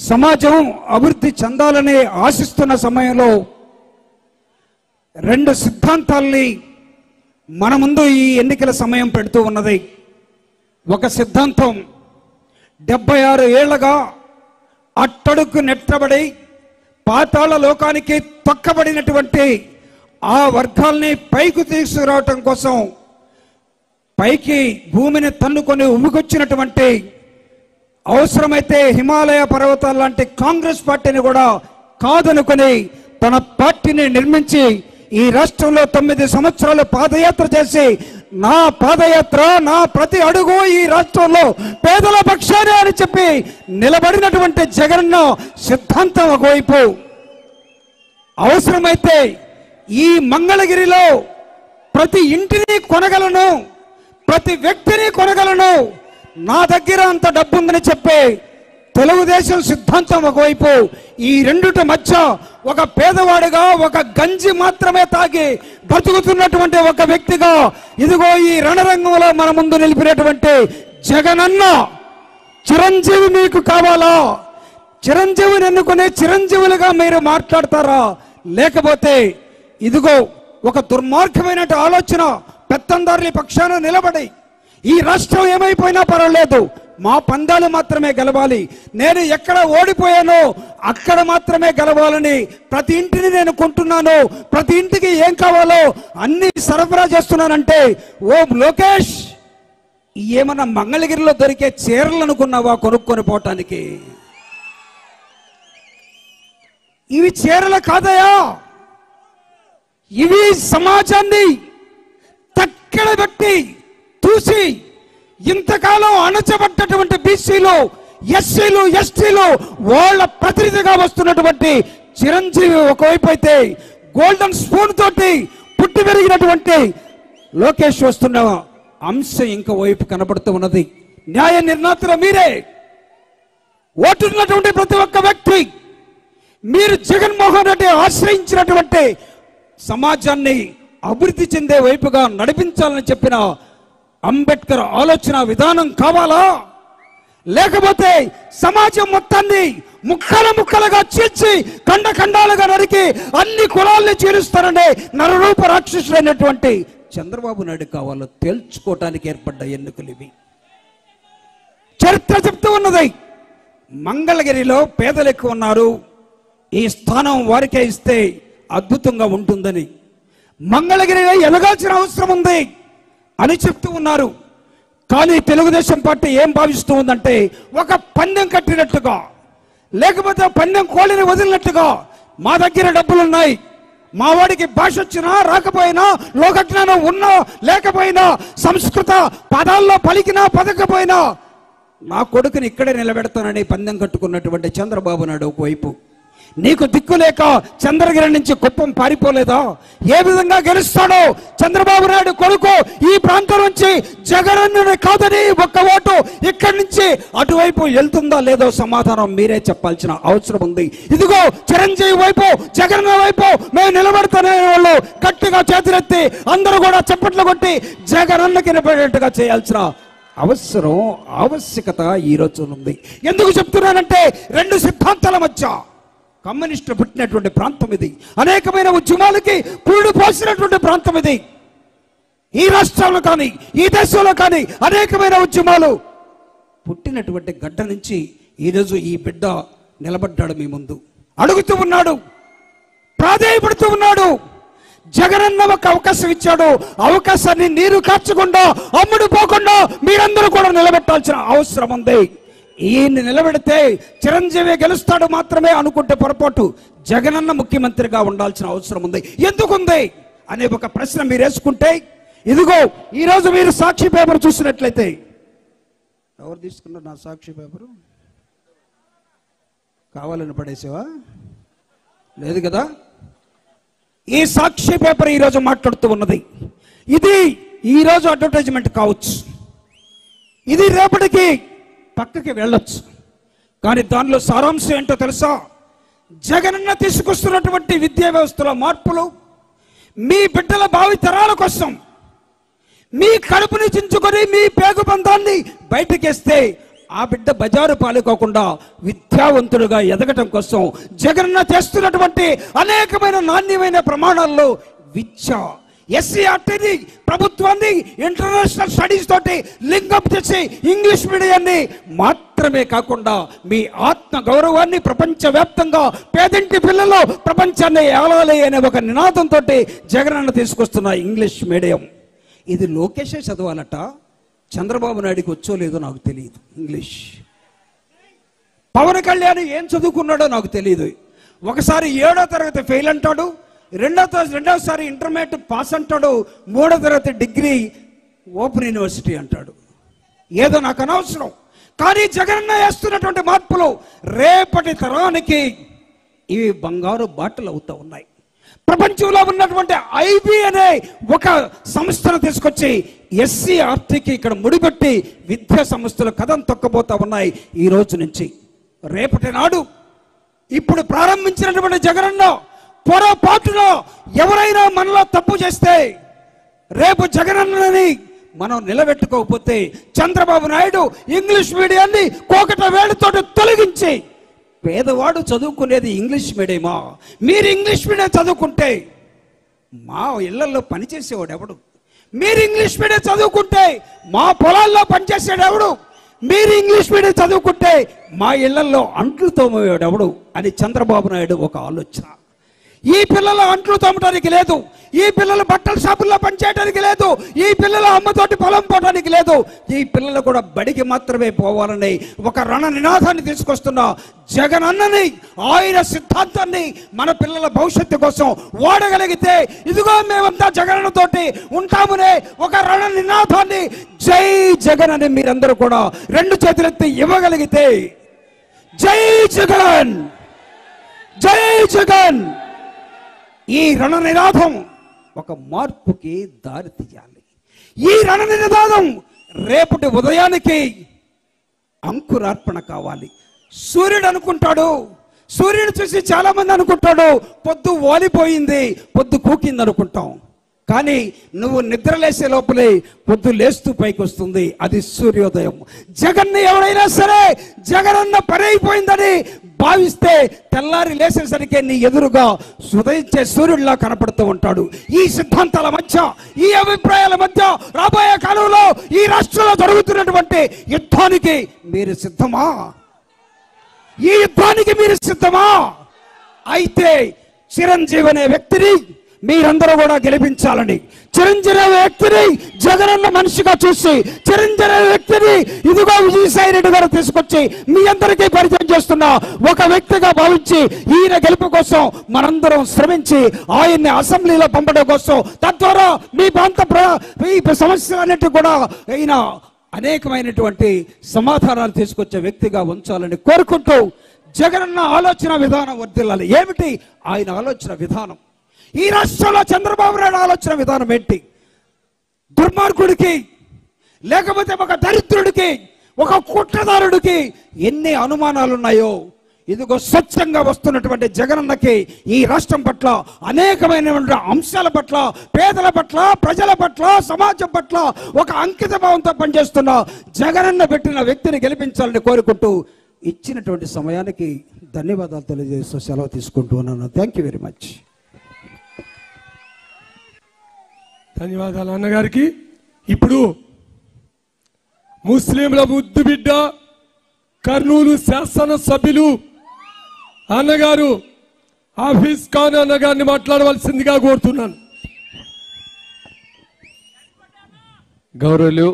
సమాజం అభివృద్ధి చెందాలని ఆశిస్తున్న సమయంలో రెండు సిద్ధాంతాల్ని మన ముందు ఈ ఎన్నికల సమయం పెడుతూ ఉన్నది. ఒక సిద్ధాంతం 76 ఏళ్లుగా అట్టడుగు నెట్టబడి పాతాళ లోకానికి తొక్కబడినటువంటి ఆ వర్గాల్ని పైకి తీసుకురావటం కోసం పైకి భూమిని తన్నుకొని ఉమ్మికొచ్చినటువంటి, అవసరమైతే హిమాలయ పర్వతాల లాంటి కాంగ్రెస్ పార్టీని కూడా కాదనుకొని తన పార్టీని నిర్మించి ఈ రాష్ట్రంలో 9 సంవత్సరాలు పాదయాత్ర చేసి, నా పాదయాత్ర, నా ప్రతి అడుగు ఈ రాష్ట్రంలో పేదల పక్షానే అని చెప్పి నిలబడినటువంటి జగనన్న సిద్ధాంతం ఒకవైపు, అవసరమైతే ఈ మంగళగిరిలో ప్రతి ఇంటిని కొనగలను, ప్రతి వ్యక్తిని కొనగలను, నా దగ్గర అంత డబ్బు ఉందని చెప్పే తెలుగుదేశం సిద్ధాంతం ఒకవైపు, ఈ రెండుటి మధ్య ఒక పేదవాడిగా, ఒక గంజి మాత్రమే తాగి బతుకుతున్నటువంటి ఒక వ్యక్తిగా ఇదిగో ఈ రణరంగంలో మన ముందు నిలిపినటువంటి జగనన్న, చిరంజీవి మీకు కావాలా? చిరంజీవిని ఎన్నుకునే చిరంజీవులుగా మీరు మాట్లాడతారా? లేకపోతే ఇదిగో ఒక దుర్మార్గమైన ఆలోచన, పెత్తందారుల పక్షాన నిలబడి ఈ రాష్ట్రం ఏమైపోయినా పర్వాలేదు, మా పందాలు మాత్రమే గెలవాలి, నేను ఎక్కడ ఓడిపోయానో అక్కడ మాత్రమే గెలవాలని ప్రతి ఇంటిని నేను కొంటున్నాను, ప్రతి ఇంటికి ఏం కావాలో అన్ని సరఫరా చేస్తున్నానంటే, ఓ లోకేష్, ఏమన్నా మంగళగిరిలో దొరికే చీరలు అనుకున్నావా కొనుక్కొని పోవటానికి? ఇవి చీరలు కాదయా, ఇవి సమాజాన్ని తక్కడ పెట్టి చూసి ఇంతకాలం అణచబడ్డటువంటి బీసీలు, ఎస్సీలు, ఎస్టీలు వాళ్ళ ప్రతినిధిగా వస్తున్నటువంటి చిరంజీవి ఒకవైపు అయితే, గోల్డెన్ స్పూన్ తోటి పుట్టి పెరిగినటువంటి లోకేష్ వస్తున్న అంశం ఇంకో వైపు కనబడుతూ ఉన్నది. న్యాయ నిర్ణేతలు మీరే, ఓటున్నటువంటి ప్రతి ఒక్క వ్యక్తి, మీరు జగన్మోహన్ రెడ్డి ఆశ్రయించినటువంటి సమాజాన్ని అభివృద్ధి చెందే వైపుగా నడిపించాలని చెప్పిన అంబేద్కర్ ఆలోచన విధానం కావాలా? లేకపోతే సమాజం మొత్తాన్ని ముక్కలు ముక్కలుగా చీల్చి ఖండాలుగా నరికి అన్ని కులాల్ని చీలుస్తారనే నరరూప రాక్షసుడైనటువంటి చంద్రబాబు నాయుడు కావాలో తేల్చుకోవటానికి ఏర్పడ్డ ఎన్నికలు ఇవి. చరిత్ర చెప్తూ ఉన్నది, మంగళగిరిలో పేదలు ఎక్కువ ఉన్నారు, ఈ స్థానం వారికే ఇస్తే అద్భుతంగా ఉంటుందని, మంగళగిరిలో ఎదగాల్సిన అవసరం ఉంది అని చెప్తూ ఉన్నారు. కానీ తెలుగుదేశం పార్టీ ఏం భావిస్తూ ఉందంటే, ఒక పందెం కట్టినట్టుగా, లేకపోతే పందెం కోళ్ళని వదిలినట్టుగా, మా దగ్గర డబ్బులున్నాయి, మా వాడికి భాష వచ్చినా రాకపోయినా, లోకజ్ఞానం ఉన్నా లేకపోయినా, సంస్కృత పదాల్లో పలికినా పదకపోయినా నా కొడుకుని ఇక్కడే నిలబెడతానని పందెం కట్టుకున్నటువంటి చంద్రబాబు నాయుడు ఒకవైపు, నీకు దిక్కు లేక చంద్రగిరి నుంచి కుప్పం పారిపోలేదా? ఏ విధంగా గెలుస్తాడో చంద్రబాబు నాయుడు కొడుకు ఈ ప్రాంతం నుంచి జగనన్నని కాదని ఒక్క ఓటు ఇక్కడి నుంచి అటువైపు వెళ్తుందా లేదో సమాధానం మీరే చెప్పాల్సిన అవసరం ఉంది. ఇదిగో చిరంజీవి వైపు, జగన్ వైపు మేము నిలబడతానే వాళ్ళు గట్టిగా చేతులెత్తి అందరూ కూడా చప్పట్లు కొట్టి జగనన్నకి నిలబడేట్టుగా చేయాల్సిన అవసరం, ఆవశ్యకత ఈ రోజు ఉంది. ఎందుకు చెప్తున్నానంటే, రెండు సిద్ధాంతాల మధ్య కమ్యూనిస్టులు పుట్టినటువంటి ప్రాంతం ఇది, అనేకమైన ఉద్యమాలకి పురుడు పోసినటువంటి ప్రాంతం ఇది. ఈ రాష్ట్రంలో కానీ ఈ దేశంలో కానీ అనేకమైన ఉద్యమాలు పుట్టినటువంటి గడ్డ నుంచి ఈరోజు ఈ బిడ్డ నిలబడ్డాడు మీ ముందు, అడుగుతూ ఉన్నాడు, ప్రాధేయపడుతూ ఉన్నాడు. జగనన్న ఒక అవకాశం ఇచ్చాడు, అవకాశాన్ని నీరు కార్చకుండా, అమ్ముడు పోకుండా మీరందరూ కూడా నిలబెట్టాల్సిన అవసరం ఉంది. ఈయన్ని నిలబెడితే చిరంజీవి గెలుస్తాడు మాత్రమే అనుకుంటే పొరపాటు, జగనన్న ముఖ్యమంత్రిగా ఉండాల్సిన అవసరం ఉంది. ఎందుకుంది అనే ఒక ప్రశ్న మీరు వేసుకుంటే, ఇదిగో ఈరోజు మీరు సాక్షి పేపర్ చూసినట్లయితే, ఎవరు తీసుకున్నారు నా సాక్షి పేపరు? కావాలని పడేసావా? లేదు కదా. ఈ సాక్షి పేపర్ ఈరోజు మాట్లాడుతూ ఉన్నది, ఇది ఈరోజు అడ్వర్టైజ్మెంట్ కావచ్చు, ఇది రేపటికి పక్కకి వెళ్ళొచ్చు, కానీ దానిలో సారాంశం ఏంటో తెలుసా? జగనన్న తీసుకొస్తున్నటువంటి విద్యా వ్యవస్థలో మార్పులు మీ బిడ్డల భావితరాల కోసం, మీ కడుపుని చించుకొని మీ పేగు బంధాన్ని బయటకేస్తే ఆ బిడ్డ బజారు పాలుకోకుండా విద్యావంతుడుగా ఎదగటం కోసం జగనన్న చేస్తున్నటువంటి అనేకమైన నాణ్యమైన ప్రమాణాల్లో విద్య, SCRTని ప్రభుత్వాన్ని ఇంటర్నేషనల్ స్టడీస్ తోటి లింకప్ చేసి ఇంగ్లీష్ మీడియాన్ని మాత్రమే కాకుండా మీ ఆత్మ గౌరవాన్ని ప్రపంచవ్యాప్తంగా పేదింటి పిల్లలు ప్రపంచాన్ని ఏలాలి అనే ఒక నినాదంతో జగనన్న తీసుకొస్తున్న ఇంగ్లీష్ మీడియం. ఇది లోకేషే చదవాలట, చంద్రబాబు నాయుడికి వచ్చో లేదో నాకు తెలియదు ఇంగ్లీష్. పవన్ కళ్యాణ్ ఏం చదువుకున్నాడో నాకు తెలియదు. ఒకసారి 7వ తరగతి ఫెయిల్ అంటాడు, రెండోసారి ఇంటర్మీడియట్ పాస్ అంటాడు, 3వ తరగతి డిగ్రీ ఓపెన్ యూనివర్సిటీ అంటాడు. ఏదో నాకు అనవసరం, కానీ జగనన్న వేస్తున్నటువంటి మార్పులు రేపటి తరానికి ఇవి బంగారు బాటలు అవుతూ ఉన్నాయి. ప్రపంచంలో ఉన్నటువంటి IB అనే ఒక సంస్థను తీసుకొచ్చి SCRTకి ఇక్కడ ముడిపెట్టి విద్యా సంస్థలు కథం తొక్కబోతా ఉన్నాయి. ఈ రోజు నుంచి రేపటి నాడు ఇప్పుడు ప్రారంభించినటువంటి జగనన్న పొరపాటున ఎవరైనా మనలో తప్పు చేస్తే రేపు జగనన్నని మనం నిలబెట్టుకోకపోతే చంద్రబాబు నాయుడు ఇంగ్లీష్ మీడియాన్ని కోకట వేలుతోటి తొలగించి, పేదవాడు చదువుకునేది ఇంగ్లీష్ మీడియమా? మీరు ఇంగ్లీష్ మీడియం చదువుకుంటే మా ఇళ్లలో పనిచేసేవాడు ఎవడు? మీరు ఇంగ్లీష్ మీడియం చదువుకుంటే మా పొలాల్లో పనిచేసేవాడు ఎవడు? మీరు ఇంగ్లీష్ మీడియం చదువుకుంటే మా ఇళ్లలో అంట్లు తోమేవాడు ఎవడు అని చంద్రబాబు నాయుడు ఒక ఆలోచన. ఈ పిల్లల అంట్లు తోమటానికి లేదు, ఈ పిల్లలు బట్టల షాపుల్లో పనిచేయడానికి లేదు, ఈ పిల్లల అమ్మతోటి పొలం పోవడానికి లేదు, ఈ పిల్లలు కూడా బడికి మాత్రమే పోవాలని ఒక రణ నినాదాన్ని తీసుకొస్తున్న జగనన్నని, ఆయన సిద్ధాంతాన్ని మన పిల్లల భవిష్యత్తు కోసం వాడగలిగితే ఇదిగో మేమంతా జగనన్నతోటి ఉంటామనే ఒక రణ నినాదాన్ని జై జగన్ అని మీరందరూ కూడా 2 చేతులెత్తి ఇవ్వగలిగితే, జై జగన్, జై జగన్, ఈ రణ నినాదం ఒక మార్పుకి దారి తీయాలి. ఈ రణ నినాదం రేపటి ఉదయానికి అంకురార్పణ కావాలి. సూర్యుడు అనుకుంటాడు, సూర్యుడు చూసి చాలా మంది అనుకుంటాడు పొద్దు వాలిపోయింది, పొద్దు కూకింది అనుకుంటాం. కానీ నువ్వు నిద్రలేసే లోపలే పొద్దు లేస్తూ పైకి వస్తుంది, అది సూర్యోదయం. జగన్ని ఎవరైనా సరే జగనన్న పని అయిపోయిందని భావిస్తే తెల్లారి లేసేసరికి నీ ఎదురుగా ఉదయించే సూర్యుడిలా కనపడుతూ ఉంటాడు. ఈ సిద్ధాంతాల మధ్య, ఈ అభిప్రాయాల మధ్య రాబోయే కాలంలో ఈ రాష్ట్రంలో జరుగుతున్నటువంటి యుద్ధానికి మీరు సిద్ధమా? ఈ యుద్ధానికి మీరు సిద్ధమా? అయితే చిరంజీవి అనే వ్యక్తిని మీరందరూ కూడా గెలిపించాలని, చిరంజీవి వ్యక్తిని జగనన్న మనిషిగా చూసి, చిరంజీవి వ్యక్తిని ఇదిగో విజయసాయి రెడ్డి గారు తీసుకొచ్చి మీ అందరికీ పరిచయం చేస్తున్న ఒక వ్యక్తిగా భావించి ఈయన గెలుపు కోసం మనందరం శ్రమించి ఆయన్ని అసెంబ్లీలో పంపడం కోసం, తద్వారా మీ ప్రాంత సమస్యలన్నిటి కూడా ఈయన అనేకమైనటువంటి సమాధానాలు తీసుకొచ్చే వ్యక్తిగా ఉంచాలని కోరుకుంటూ, జగనన్న ఆలోచన విధానం వర్ధిల్లాలి. ఏమిటి ఆయన ఆలోచన విధానం? ఈ రాష్ట్రంలో చంద్రబాబు నాయుడు ఆలోచన విధానం ఏంటి? దుర్మార్గుడికి, లేకపోతే ఒక దరిద్రుడికి, ఒక కుట్రదారుడికి ఎన్ని అనుమానాలు ఉన్నాయో, ఇదిగో స్వచ్ఛంగా వస్తున్నటువంటి జగనన్నకి ఈ రాష్ట్రం పట్ల అనేకమైనటువంటి అంశాల పట్ల, పేదల పట్ల, ప్రజల పట్ల, సమాజం పట్ల ఒక అంకిత భావంతో పనిచేస్తున్న జగనన్న పెట్టిన వ్యక్తిని గెలిపించాలని కోరుకుంటూ ఇచ్చినటువంటి సమయానికి ధన్యవాదాలు తెలియజేస్తూ సెలవు తీసుకుంటూ ఉన్నాను. Thank you very much. ధన్యవాదాలు అన్నగారికి. ఇప్పుడు ముస్లింల ముద్దు బిడ్డ కర్నూలు శాసనసభ్యులు అన్నగారు హాఫీజ్ ఖాన్ అన్నగారిని మాట్లాడవలసిందిగా కోరుతున్నాను. గౌరవులు